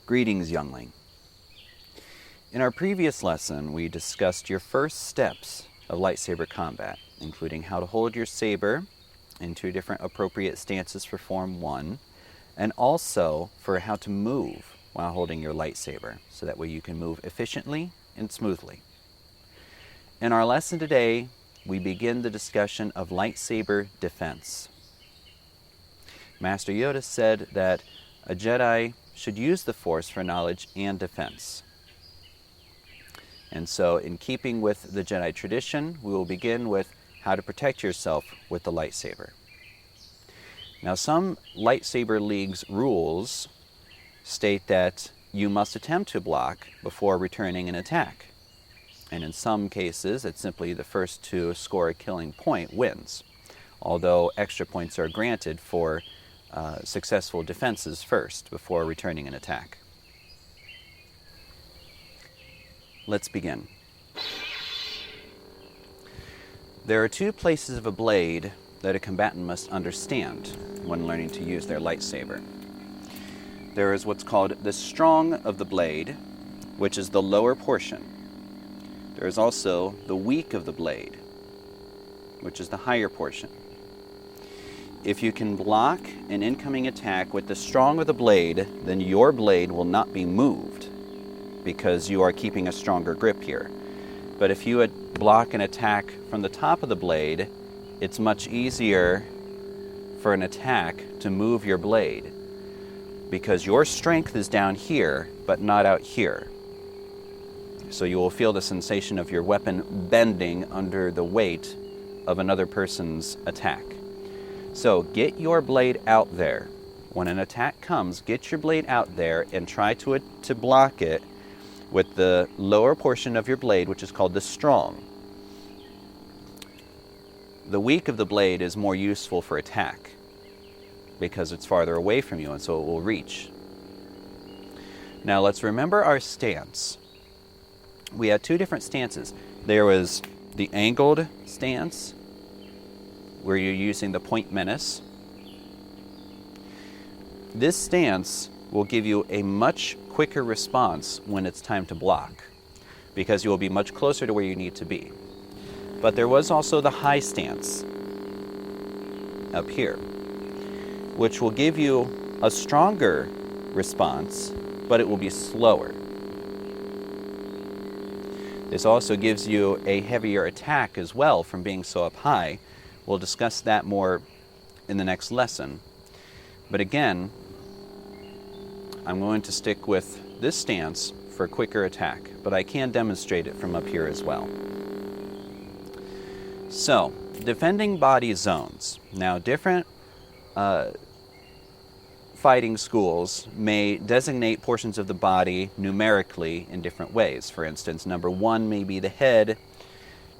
Greetings, youngling. In our previous lesson, we discussed your first steps of lightsaber combat, including how to hold your saber in two different appropriate stances for Form 1, and also for how to move while holding your lightsaber, so that way you can move efficiently and smoothly. In our lesson today, we begin the discussion of lightsaber defense. Master Yoda said that a Jedi should use the Force for knowledge and defense. And so, in keeping with the Jedi tradition, we will begin with how to protect yourself with the lightsaber. Now, some lightsaber league's rules state that you must attempt to block before returning an attack. And in some cases, it's simply the first to score a killing point wins, although extra points are granted for successful defenses first before returning an attack. Let's begin. There are two places of a blade that a combatant must understand when learning to use their lightsaber. There is what's called the strong of the blade, which is the lower portion. There is also the weak of the blade, which is the higher portion. If you can block an incoming attack with the strong of the blade, then your blade will not be moved because you are keeping a stronger grip here. But if you would block an attack from the top of the blade, it's much easier for an attack to move your blade because your strength is down here, but not out here. So you will feel the sensation of your weapon bending under the weight of another person's attack. So get your blade out there. When an attack comes, get your blade out there and try to block it with the lower portion of your blade, which is called the strong. The weak of the blade is more useful for attack because it's farther away from you and so it will reach. Now let's remember our stance. We had two different stances. There was the angled stance, where you're using the point menace. This stance will give you a much quicker response when it's time to block, because you will be much closer to where you need to be. But there was also the high stance up here, which will give you a stronger response, but it will be slower. This also gives you a heavier attack as well from being so up high. We'll discuss that more in the next lesson. But again, I'm going to stick with this stance for a quicker attack, but I can demonstrate it from up here as well. So, defending body zones. Now, different fighting schools may designate portions of the body numerically in different ways. For instance, number 1 may be the head,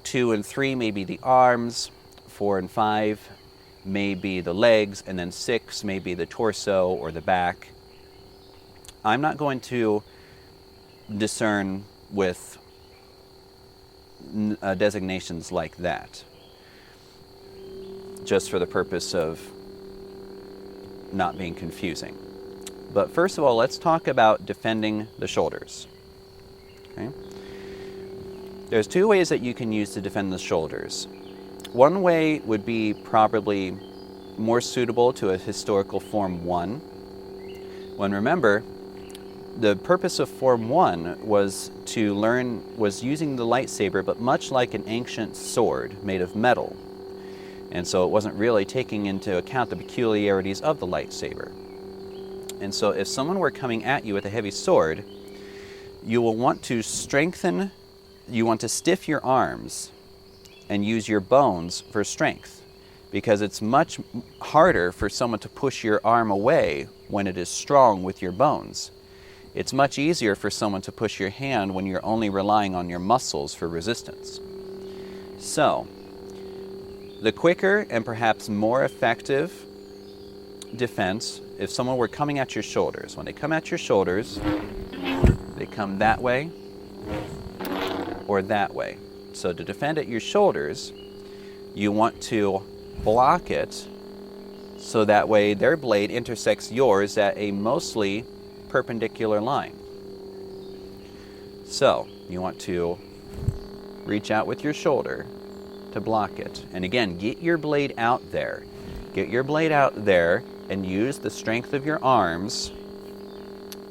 2 and 3 may be the arms, 4 and 5 may be the legs, and then 6 may be the torso or the back. I'm not going to discern with designations like that, just for the purpose of not being confusing. But first of all, let's talk about defending the shoulders. Okay? There's two ways that you can use to defend the shoulders. One way would be probably more suitable to a historical Form 1. When remember, the purpose of Form 1 was using the lightsaber, but much like an ancient sword made of metal. And so it wasn't really taking into account the peculiarities of the lightsaber. And so if someone were coming at you with a heavy sword, you will want to stiff your arms and use your bones for strength, because it's much harder for someone to push your arm away when it is strong with your bones. It's much easier for someone to push your hand when you're only relying on your muscles for resistance. So, the quicker and perhaps more effective defense, if someone were coming at your shoulders, when they come at your shoulders, they come that way or that way. So to defend at your shoulders, you want to block it so that way their blade intersects yours at a mostly perpendicular line. So you want to reach out with your shoulder to block it. And again, get your blade out there. Get your blade out there and use the strength of your arms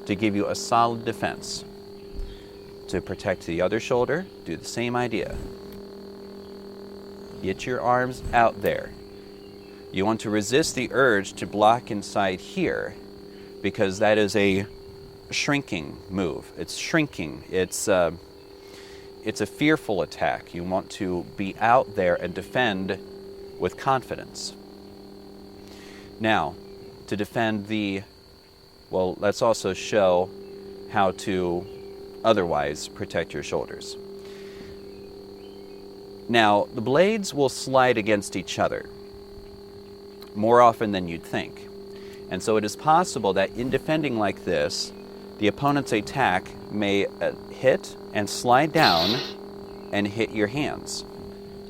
to give you a solid defense. To protect the other shoulder, do the same idea. Get your arms out there. You want to resist the urge to block inside here, because that is a shrinking move. It's shrinking. It's a fearful attack. You want to be out there and defend with confidence. Now, to defend let's also show how to otherwise protect your shoulders. Now, the blades will slide against each other more often than you'd think. And so it is possible that in defending like this, the opponent's attack may hit and slide down and hit your hands.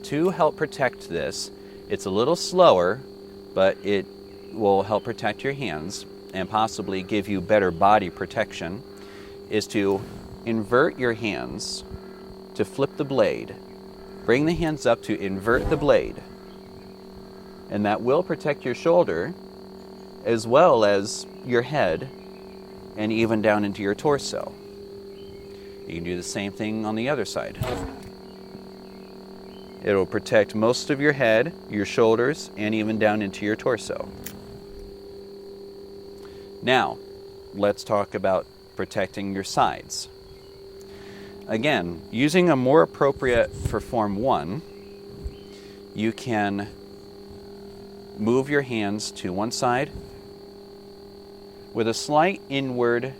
To help protect this, it's a little slower, but it will help protect your hands and possibly give you better body protection, is to invert your hands to flip the blade. Bring the hands up to invert the blade. And that will protect your shoulder as well as your head and even down into your torso. You can do the same thing on the other side. It'll protect most of your head, your shoulders, and even down into your torso. Now, let's talk about protecting your sides. Again, using a more appropriate for Form 1, you can move your hands to one side with a slight inward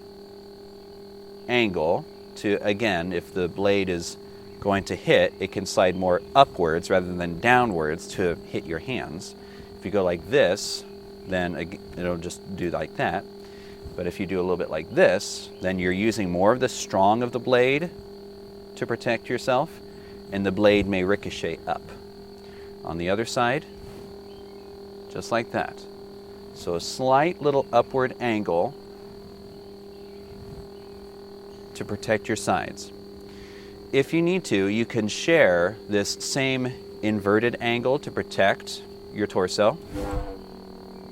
angle to, again, if the blade is going to hit, it can slide more upwards rather than downwards to hit your hands. If you go like this, then it'll just do like that. But if you do a little bit like this, then you're using more of the strong of the blade to protect yourself, and the blade may ricochet up. On the other side, just like that. So a slight little upward angle to protect your sides. If you need to, you can share this same inverted angle to protect your torso,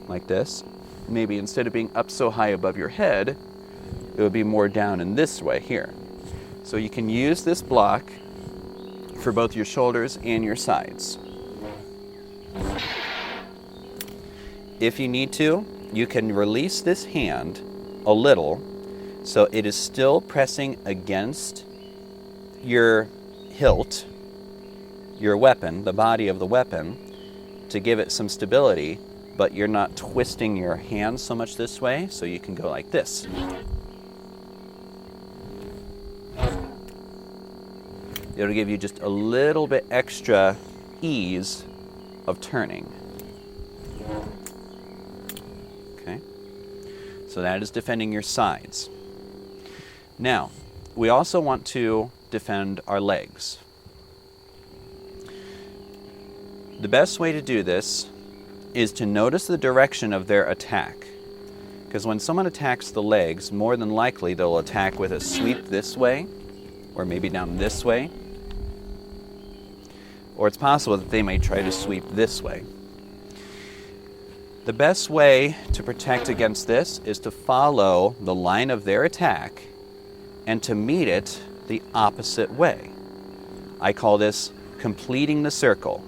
like this. Maybe instead of being up so high above your head, it would be more down in this way here. So you can use this block for both your shoulders and your sides. If you need to, you can release this hand a little so it is still pressing against your hilt, your weapon, the body of the weapon, to give it some stability, but you're not twisting your hands so much this way, so you can go like this. It'll give you just a little bit extra ease of turning. Okay? So that is defending your sides. Now, we also want to defend our legs. The best way to do this is to notice the direction of their attack. Because when someone attacks the legs, more than likely they'll attack with a sweep this way, or maybe down this way. Or it's possible that they may try to sweep this way. The best way to protect against this is to follow the line of their attack and to meet it the opposite way. I call this completing the circle.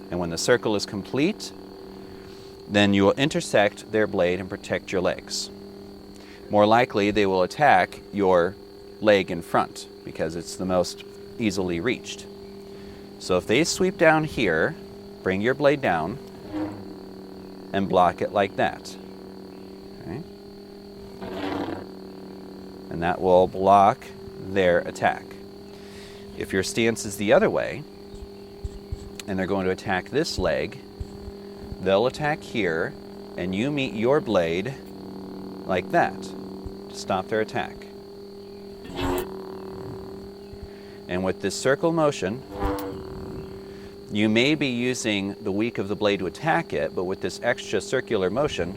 And when the circle is complete, then you will intersect their blade and protect your legs. More likely, they will attack your leg in front because it's the most easily reached. So if they sweep down here, bring your blade down and block it like that. Okay? And that will block their attack. If your stance is the other way, and they're going to attack this leg, they'll attack here, and you meet your blade like that to stop their attack. And with this circle motion, you may be using the weak of the blade to attack it, but with this extra circular motion,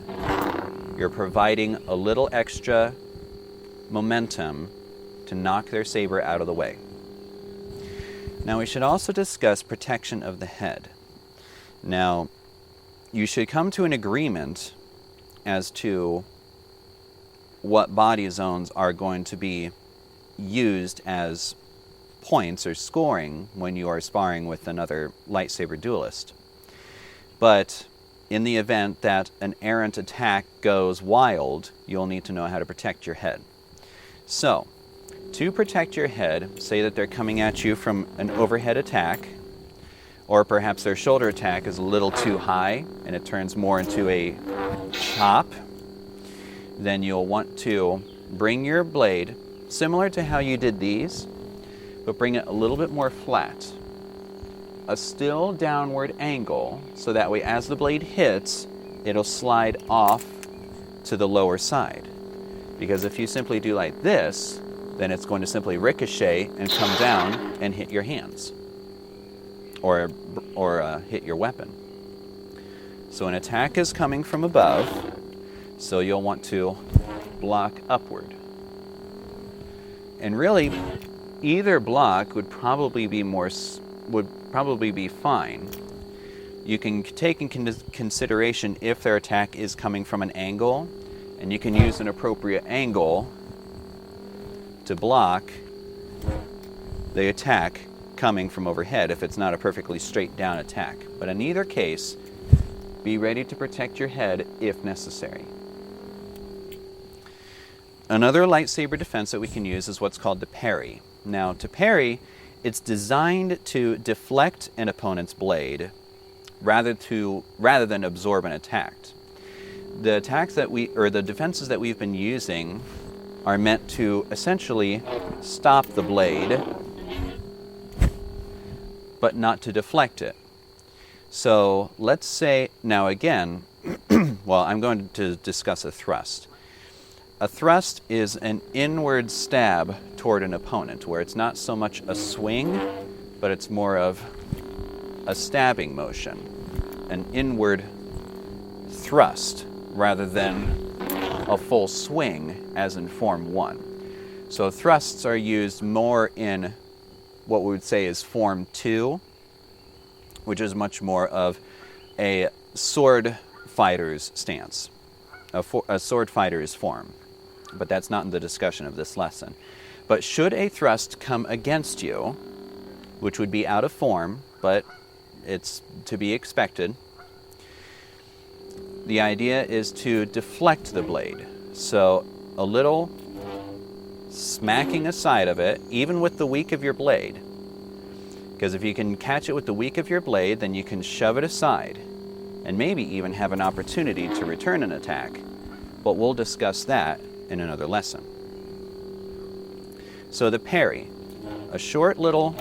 you're providing a little extra momentum to knock their saber out of the way. Now we should also discuss protection of the head. Now, you should come to an agreement as to what body zones are going to be used as points or scoring when you are sparring with another lightsaber duelist. But in the event that an errant attack goes wild, you'll need to know how to protect your head. So, to protect your head, say that they're coming at you from an overhead attack, or perhaps their shoulder attack is a little too high and it turns more into a chop, then you'll want to bring your blade, similar to how you did these, but bring it a little bit more flat. A still downward angle, so that way as the blade hits, it'll slide off to the lower side. Because if you simply do like this, then it's going to simply ricochet and come down and hit your hands, or hit your weapon. So an attack is coming from above, so you'll want to block upward. And really, either block would probably be fine. You can take in consideration if their attack is coming from an angle, and you can use an appropriate angle to block the attack coming from overhead if it's not a perfectly straight down attack. But in either case, be ready to protect your head if necessary. Another lightsaber defense that we can use is what's called the parry. Now, to parry, it's designed to deflect an opponent's blade rather than absorb an attack. The defenses that we've been using are meant to essentially stop the blade, but not to deflect it. So let's say, now again, well, I'm going to discuss a thrust. A thrust is an inward stab toward an opponent, where it's not so much a swing, but it's more of a stabbing motion, an inward thrust, rather than a full swing as in Form 1. So thrusts are used more in what we would say is Form 2, which is much more of a sword fighter's stance, a sword fighter's form. But that's not in the discussion of this lesson. But should a thrust come against you, which would be out of form, but it's to be expected, the idea is to deflect the blade. So a little smacking aside of it, even with the weak of your blade. Because if you can catch it with the weak of your blade, then you can shove it aside and maybe even have an opportunity to return an attack. But we'll discuss that in another lesson. So the parry, a short little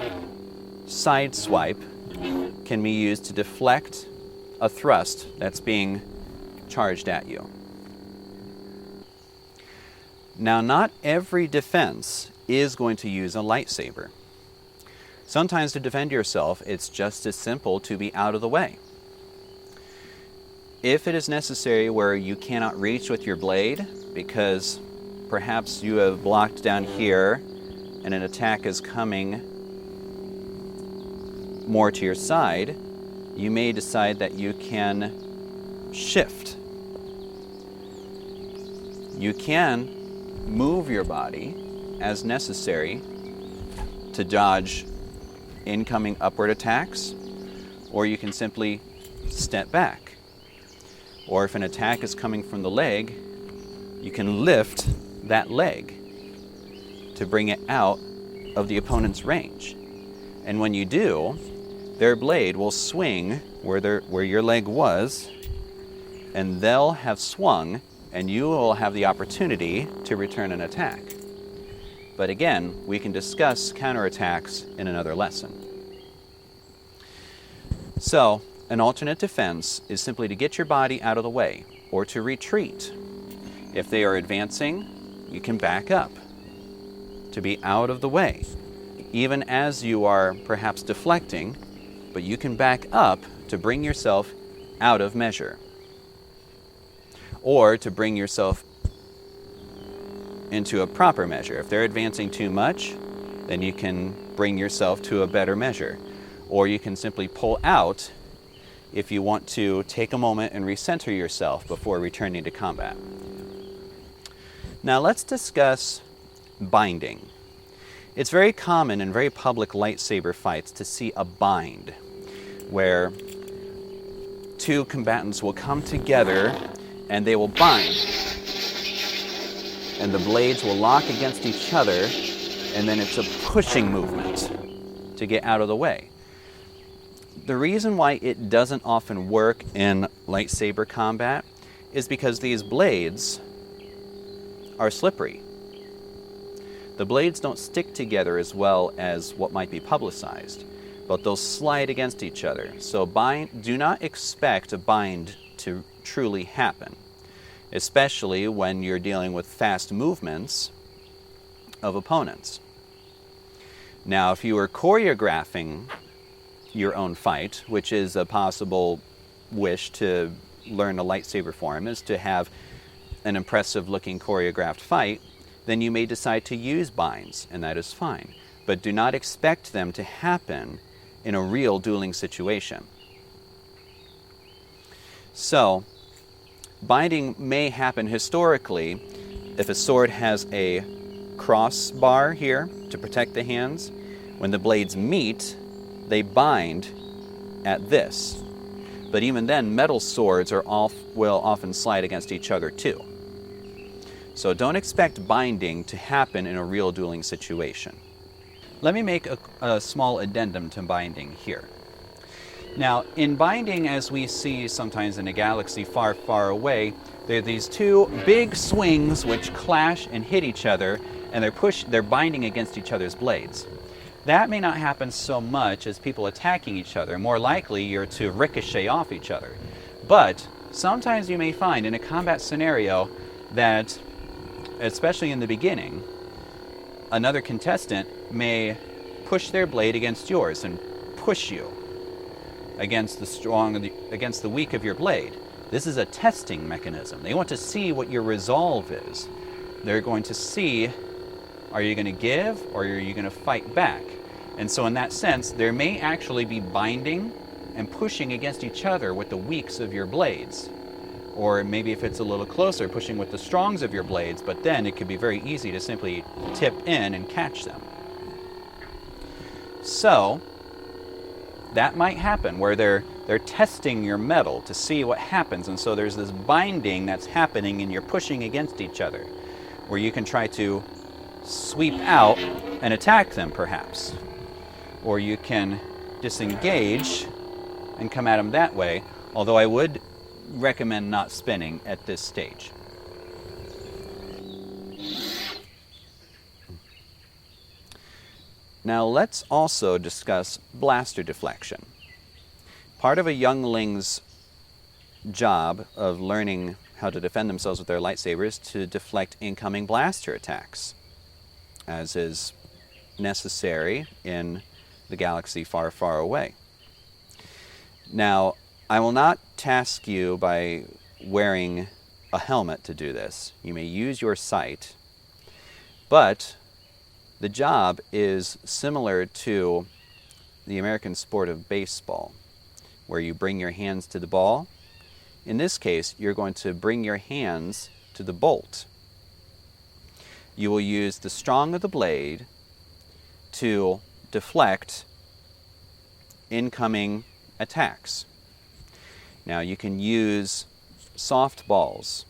side swipe, can be used to deflect a thrust that's being charged at you. Now, not every defense is going to use a lightsaber. Sometimes to defend yourself, it's just as simple to be out of the way. If it is necessary where you cannot reach with your blade, because perhaps you have blocked down here and an attack is coming more to your side, you may decide that you can shift. You can move your body as necessary to dodge incoming upward attacks, or you can simply step back. Or if an attack is coming from the leg, you can lift that leg to bring it out of the opponent's range. And when you do, their blade will swing where your leg was, and they'll have swung, and you will have the opportunity to return an attack. But again, we can discuss counterattacks in another lesson. So, an alternate defense is simply to get your body out of the way, or to retreat. If they are advancing, you can back up, to be out of the way, even as you are perhaps deflecting, but you can back up to bring yourself out of measure, or to bring yourself into a proper measure. If they're advancing too much, then you can bring yourself to a better measure. Or you can simply pull out if you want to take a moment and recenter yourself before returning to combat. Now let's discuss binding. It's very common in very public lightsaber fights to see a bind, where two combatants will come together and they will bind. And the blades will lock against each other, and then it's a pushing movement to get out of the way. The reason why it doesn't often work in lightsaber combat is because these blades are slippery. The blades don't stick together as well as what might be publicized, but they'll slide against each other. So do not expect a bind to truly happen, especially when you're dealing with fast movements of opponents. Now, if you are choreographing your own fight, which is a possible wish to learn a lightsaber form, is to have an impressive looking choreographed fight, then you may decide to use binds, and that is fine. But do not expect them to happen in a real dueling situation. So, binding may happen historically if a sword has a crossbar here to protect the hands. When the blades meet, they bind at this. But even then, metal swords will often slide against each other too. So don't expect binding to happen in a real dueling situation. Let me make a small addendum to binding here. Now, in binding, as we see sometimes in a galaxy far, far away, there are these two big swings which clash and hit each other, and they're binding against each other's blades. That may not happen so much as people attacking each other. More likely, you're to ricochet off each other. But sometimes you may find in a combat scenario that, especially in the beginning, another contestant may push their blade against yours and push you against the weak of your blade. This is a testing mechanism. They want to see what your resolve is. They're going to see, are you going to give or are you going to fight back? And so in that sense, there may actually be binding and pushing against each other with the weaks of your blades. Or maybe if it's a little closer, pushing with the strongs of your blades, but then it could be very easy to simply tip in and catch them. So, that might happen where they're testing your metal to see what happens, and so there's this binding that's happening and you're pushing against each other, where you can try to sweep out and attack them perhaps. Or you can disengage and come at them that way, although I would recommend not spinning at this stage. Now let's also discuss blaster deflection. Part of a youngling's job of learning how to defend themselves with their lightsaber is to deflect incoming blaster attacks, as is necessary in the galaxy far, far away. Now, I will not task you by wearing a helmet to do this. You may use your sight, but the job is similar to the American sport of baseball, where you bring your hands to the ball. In this case, you're going to bring your hands to the bolt. You will use the strong of the blade to deflect incoming attacks. Now you can use soft balls,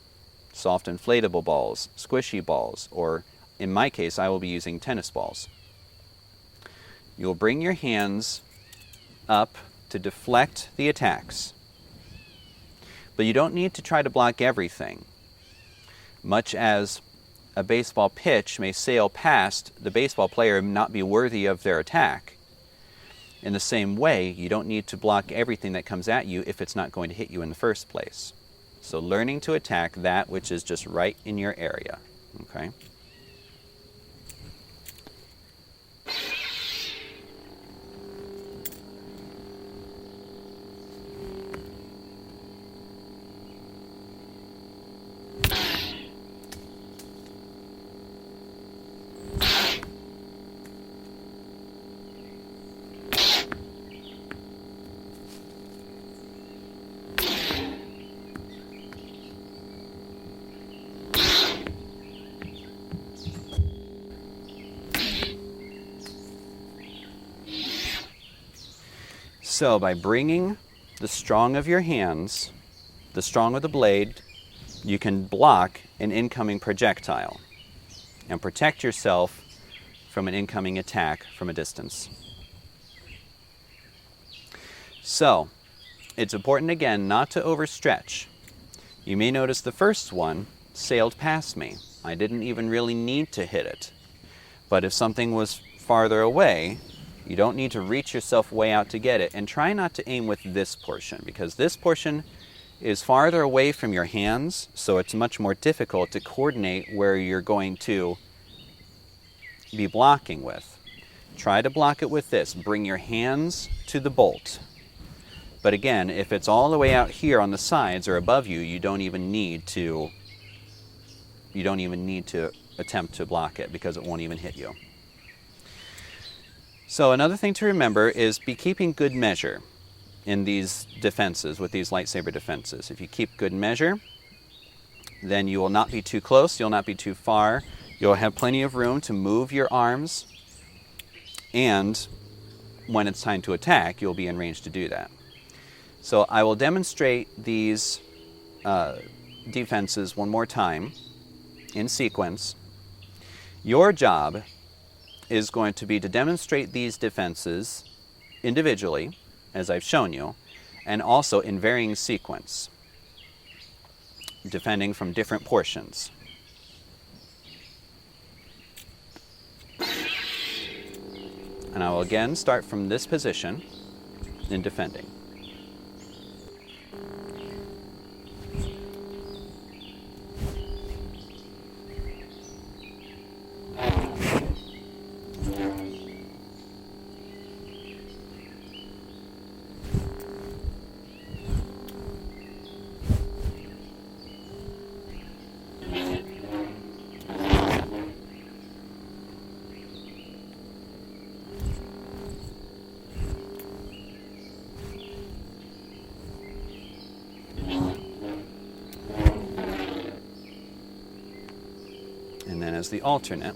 soft inflatable balls, squishy balls, or in my case I will be using tennis balls. You'll bring your hands up to deflect the attacks, but you don't need to try to block everything. Much as a baseball pitch may sail past the baseball player and not be worthy of their attack, in the same way, you don't need to block everything that comes at you if it's not going to hit you in the first place. So learning to attack that which is just right in your area. Okay? So by bringing the strong of your hands, the strong of the blade, you can block an incoming projectile and protect yourself from an incoming attack from a distance. So, it's important again not to overstretch. You may notice the first one sailed past me. I didn't even really need to hit it. But if something was farther away, you don't need to reach yourself way out to get it. And try not to aim with this portion, because this portion is farther away from your hands, so it's much more difficult to coordinate where you're going to be blocking with. Try to block it with this. Bring your hands to the bolt. But again, if it's all the way out here on the sides or above you, you don't even need to attempt to block it, because it won't even hit you. So another thing to remember is be keeping good measure in these defenses, with these lightsaber defenses. If you keep good measure, then you will not be too close, you'll not be too far, you'll have plenty of room to move your arms, and when it's time to attack, you'll be in range to do that. So I will demonstrate these defenses one more time in sequence. Your job is going to be to demonstrate these defenses individually, as I've shown you, and also in varying sequence, defending from different portions. And I will again start from this position in defending. And then as the alternate,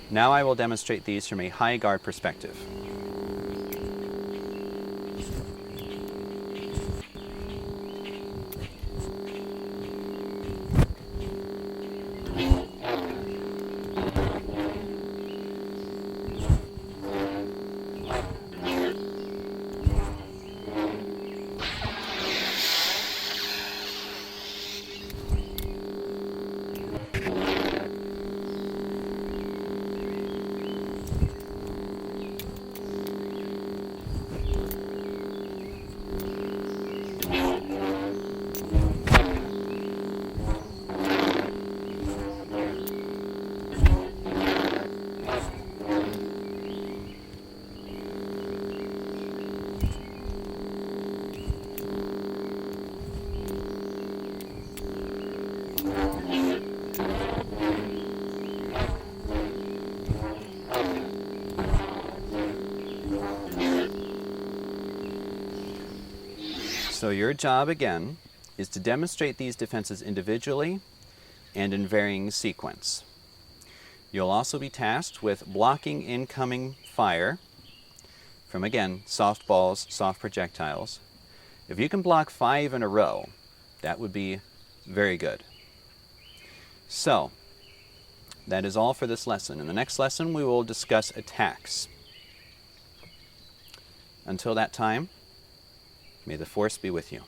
now I will demonstrate these from a high guard perspective. So your job, again, is to demonstrate these defenses individually and in varying sequence. You'll also be tasked with blocking incoming fire from, again, soft balls, soft projectiles. If you can block 5 in a row, that would be very good. So, that is all for this lesson. In the next lesson, we will discuss attacks. Until that time, may the Force be with you.